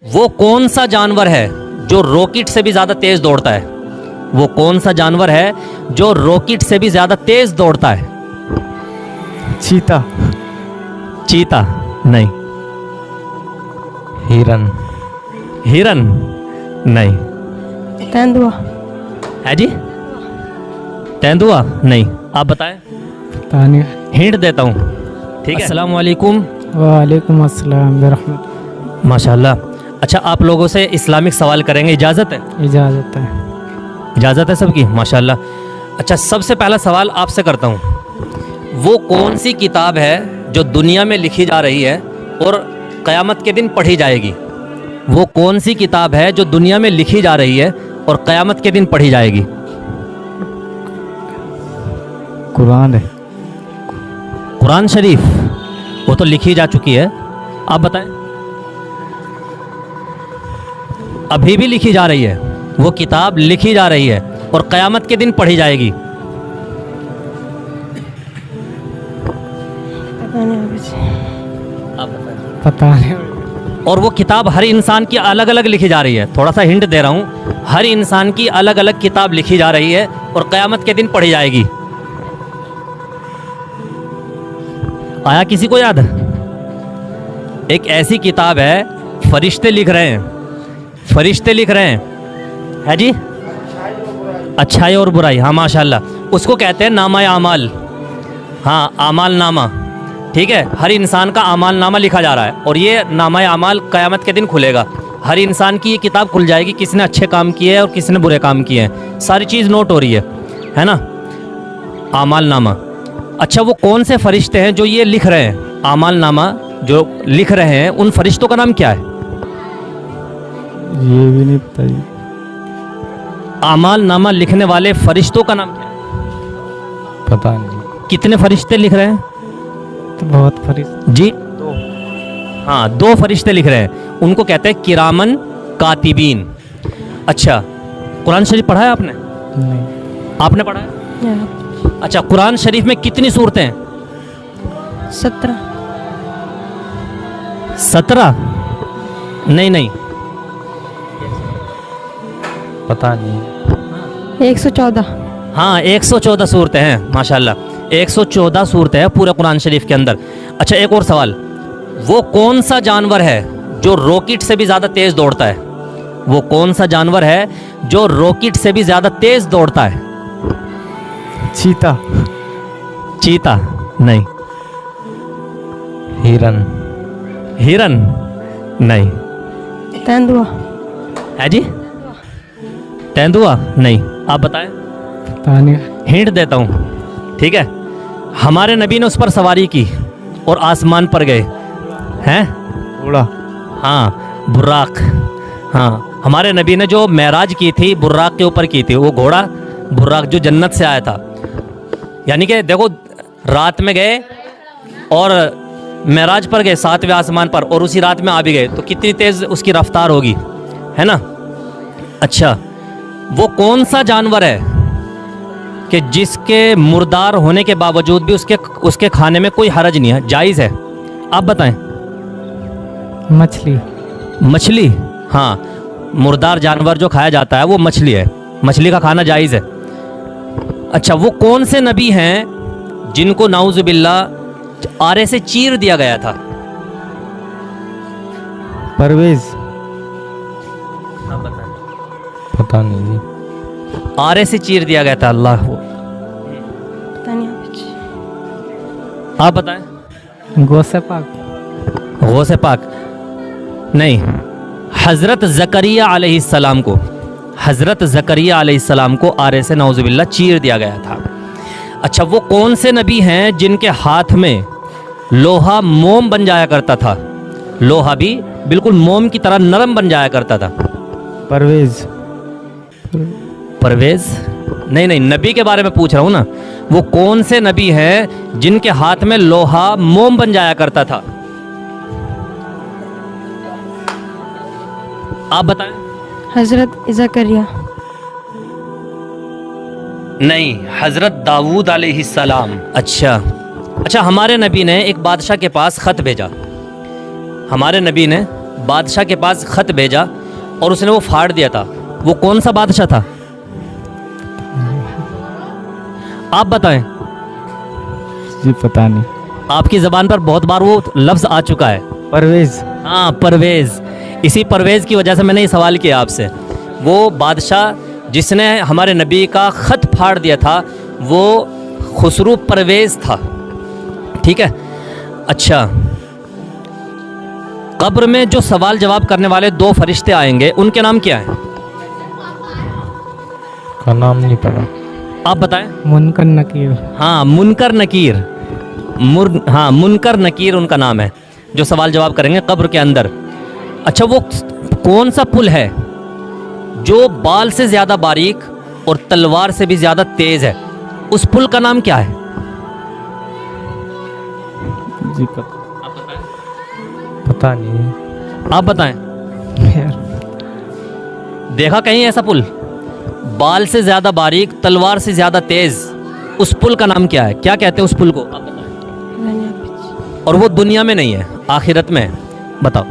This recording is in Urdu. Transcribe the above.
وہ کون سا جانور ہے جو راکٹ سے بھی زیادہ تیز دوڑتا ہے؟ وہ کون سا جانور ہے جو راکٹ سے بھی زیادہ تیز دوڑتا ہے؟ چیتا. چیتا نہیں. ہرن. ہرن نہیں. تیندوا. ہے جی؟ تیندوا نہیں. آپ بتائیں. پتہ نہیں. ہنٹ دیتا ہوں. ٹھیک ہے. السلام علیکم. وعلیکم السلام ورحمۃ. ماشاء اللہ. اچھا آپ لوگوں سے اسلامک سوال کریں گے، اجازت ہے؟ اجازت ہے. اجازت ہے سب کی؟ ماشاء اللہ. اچھا سب سے پہلا سوال آپ سے کرتا ہوں، وہ کون سی کتاب ہے جو دنیا میں لکھی جا رہی ہے اور قیامت کے دن پڑھی جائے گی؟ وہ کون سی کتاب ہے جو دنیا میں لکھی جا رہی ہے اور قیامت کے دن پڑھی جائے گی؟ قرآن ہے. قرآن شریف. وہ تو لکھی جا چکی ہے. آپ بتائیں. ابھی بھی لکھی جا رہی ہے، وہ کتاب لکھی جا رہی ہے اور قیامت کے دن پڑھی جائے گی. پتہ نہیں ابھی سے. آپ بتائیں. پتہ نہیں. اور وہ کتاب ہر انسان کی الگ الگ لکھی جا رہی ہے. تھوڑا سا ہنٹ دے رہا ہوں، ہر انسان کی الگ الگ کتاب لکھی جا رہی ہے اور قیامت کے دن پڑھی جائے گی. آیا کسی کو یاد؟ ایک ایسی کتاب ہے، فرشتے لکھ رہے ہیں، فرشتے لکھ رہے ہیں. ہے جی؟ اچھائی اور برائی. ہاں ماشاء اللہ. اس کو کہتے ہیں نامہ اعمال. ہاں اعمال نامہ. ٹھیک ہے. ہر انسان کا اعمال نامہ لکھا جا رہا ہے اور یہ نامہ اعمال قیامت کے دن کھلے گا. ہر انسان کی یہ کتاب کھل جائے گی، کس نے اچھے کام کیے ہیں اور کس نے برے کام کیے ہیں، ساری چیز نوٹ ہو رہی ہے نا. اعمال نامہ. اچھا وہ کون سے فرشتے ہیں جو یہ لکھ رہے ہیں؟ اعمال نامہ جو لکھ رہے ہیں ان فرشتوں کا نام کیا ہے؟ یہ بھی نہیں پتہ جی. اعمال نامہ لکھنے والے فرشتوں کا نام کیا ہے؟ پتہ نہیں. کتنے فرشتے لکھ رہے ہیں؟ تو بہت فرشتے. جی ہاں 2 فرشتے لکھ رہے ہیں. ان کو کہتے ہیں کرامن کاتبین. اچھا قرآن شریف پڑھا ہے آپ نے؟ نہیں. آپ نے پڑھا ہے؟ یا اچھا قرآن شریف میں کتنی صورتیں ہیں؟ 17. 17 نہیں. پتہ نہیں. 114. ہاں 114 صورتیں ہیں. ماشاء اللہ 114 صورتیں ہیں پورے قرآن شریف کے اندر. اچھا ایک اور سوال، وہ کون سا جانور ہے جو راکٹ سے بھی زیادہ تیز دوڑتا ہے؟ وہ کون سا جانور ہے جو راکٹ سے بھی زیادہ تیز دوڑتا ہے؟ چیتا. چیتا نہیں. ہرن. ہرن نہیں. تیندوا. ہے جی؟ تیندوا نہیں. آپ بتائیں. پتہ نہیں. ہنٹ دیتا ہوں. ٹھیک ہے. ہمارے نبی نے اس پر سواری کی اور آسمان پر گئے ہیں. گھوڑا. ہاں براق. ہاں ہمارے نبی نے جو معراج کی تھی براق کے اوپر کی تھی. وہ گھوڑا براق جو جنت سے آیا تھا. یعنی کہ دیکھو رات میں گئے اور معراج پر گئے 7ویں آسمان پر اور اسی رات میں آ بھی گئے، تو کتنی تیز اس کی رفتار ہوگی، ہے نا. اچھا وہ کون سا جانور ہے کہ جس کے مردار ہونے کے باوجود بھی اس کے کھانے میں کوئی حرج نہیں ہے، جائز ہے؟ آپ بتائیں. مچھلی. مچھلی. ہاں مردار جانور جو کھایا جاتا ہے وہ مچھلی ہے، مچھلی کا کھانا جائز ہے. اچھا وہ کون سے نبی ہیں جن کو نعوذ باللہ آرے سے چیر دیا گیا تھا؟ پرویز. آپ بتائیں. پتہ نہیں جی. آرے سے چیر دیا گیا تھا. اللہ پتہ نہیں ابھی سے. آپ بتائیں. غوث پاک. غوث پاک نہیں. حضرت زکریا علیہ السلام کو، حضرت زکریا علیہ السلام کو آرے سے نعوذ باللہ چیر دیا گیا تھا. اچھا وہ کون سے نبی ہیں جن کے ہاتھ میں لوہا موم بن جایا کرتا تھا؟ لوہا بھی بالکل موم کی طرح نرم بن جایا کرتا تھا. پرویز. پرویز نہیں. نبی کے بارے میں پوچھ رہا ہوں نا. وہ کون سے نبی ہیں جن کے ہاتھ میں لوہا موم بن جایا کرتا تھا؟ آپ بتائیں. حضرت زکریا. نہیں. حضرت داؤد علیہ السلام. اچھا ہمارے نبی نے ایک بادشاہ کے پاس خط بھیجا. ہمارے نبی نے بادشاہ کے پاس خط بھیجا اور اس نے وہ پھاڑ دیا تھا، وہ کون سا بادشاہ تھا؟ آپ بتائیں. جی پتہ نہیں. آپ کی زبان پر بہت بار وہ لفظ آ چکا ہے. پرویز. ہاں پرویز. اسی پرویز کی وجہ سے میں نے یہ سوال کیا آپ سے. وہ بادشاہ جس نے ہمارے نبی کا خط پھاڑ دیا تھا وہ خسرو پرویز تھا. ٹھیک ہے. اچھا، قبر میں جو سوال جواب کرنے والے 2 فرشتے آئیں گے ان کے نام کیا ہیں؟ کا نام نہیں پتا. آپ بتائیں. منکر نکیر. ہاں منکر نکیر. ہاں منکر نکیر ان کا نام ہے جو سوال جواب کریں گے قبر کے اندر. اچھا، وہ کون سا پل ہے جو بال سے زیادہ باریک اور تلوار سے بھی زیادہ تیز ہے؟ اس پل کا نام کیا ہے؟ جی پتہ نہیں. آپ بتائیں. دیکھا کہیں ایسا پل بال سے زیادہ باریک تلوار سے زیادہ تیز؟ اس پل کا نام کیا ہے؟ کیا کہتے ہیں اس پل کو؟ آپ بتائیں. اور وہ دنیا میں نہیں ہے، آخرت میں ہے. بتاؤ.